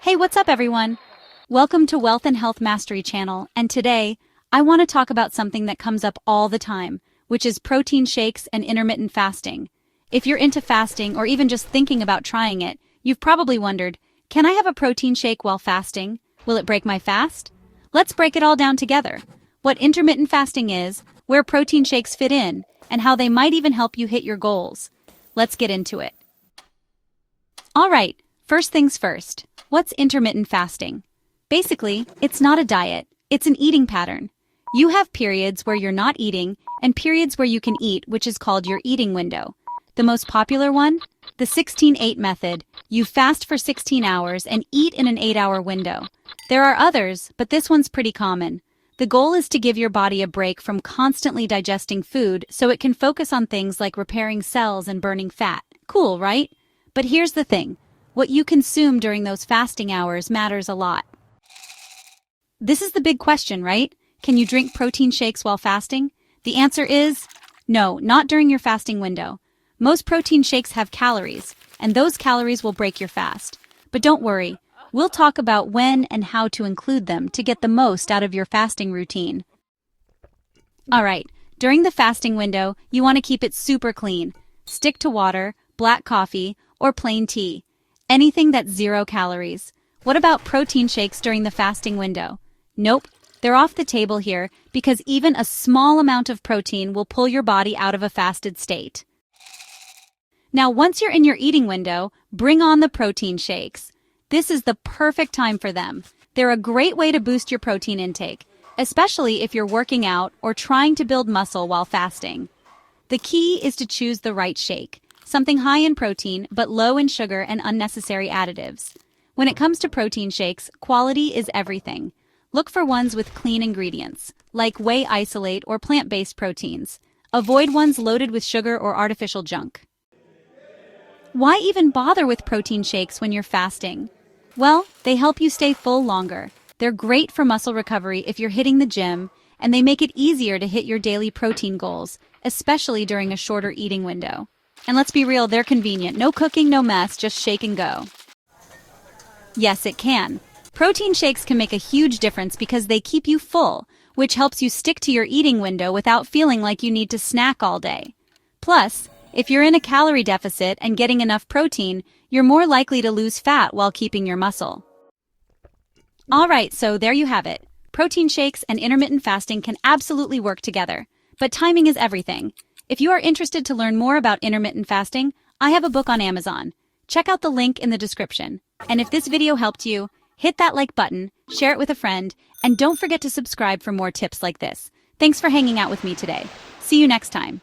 Hey, what's up, everyone? Welcome to Wealth and Health Mastery channel, and today, I want to talk about something that comes up all the time, which is protein shakes and intermittent fasting. If you're into fasting or even just thinking about trying it, you've probably wondered, can I have a protein shake while fasting? Will it break my fast? Let's break it all down together. What intermittent fasting is, where protein shakes fit in, and how they might even help you hit your goals. Let's get into it. All right, first things first. What's intermittent fasting? Basically, it's not a diet, it's an eating pattern. You have periods where you're not eating and periods where you can eat, which is called your eating window. The most popular one? The 16-8 method. You fast for 16 hours and eat in an 8-hour window. There are others, but this one's pretty common. The goal is to give your body a break from constantly digesting food so it can focus on things like repairing cells and burning fat. Cool, right? But here's the thing. What you consume during those fasting hours matters a lot. This is the big question, right? Can you drink protein shakes while fasting? The answer is no, not during your fasting window. Most protein shakes have calories, and those calories will break your fast. But don't worry, we'll talk about when and how to include them to get the most out of your fasting routine. Alright, during the fasting window, you want to keep it super clean. Stick to water, black coffee, or plain tea. Anything that's 0 calories. What about protein shakes during the fasting window? Nope, they're off the table here because even a small amount of protein will pull your body out of a fasted state. Now, once you're in your eating window, bring on the protein shakes. This is the perfect time for them. They're a great way to boost your protein intake, especially if you're working out or trying to build muscle while fasting. The key is to choose the right shake. Something high in protein, but low in sugar and unnecessary additives. When it comes to protein shakes, quality is everything. Look for ones with clean ingredients, like whey isolate or plant-based proteins. Avoid ones loaded with sugar or artificial junk. Why even bother with protein shakes when you're fasting? Well, they help you stay full longer. They're great for muscle recovery if you're hitting the gym, and they make it easier to hit your daily protein goals, especially during a shorter eating window. And let's be real, they're convenient. No cooking, no mess, just shake and go. Yes, it can. Protein shakes can make a huge difference because they keep you full, which helps you stick to your eating window without feeling like you need to snack all day. Plus, if you're in a calorie deficit and getting enough protein, you're more likely to lose fat while keeping your muscle. Alright, so there you have it. Protein shakes and intermittent fasting can absolutely work together, but timing is everything. If you are interested to learn more about intermittent fasting, I have a book on Amazon. Check out the link in the description. And if this video helped you, hit that like button, share it with a friend, and don't forget to subscribe for more tips like this. Thanks for hanging out with me today. See you next time.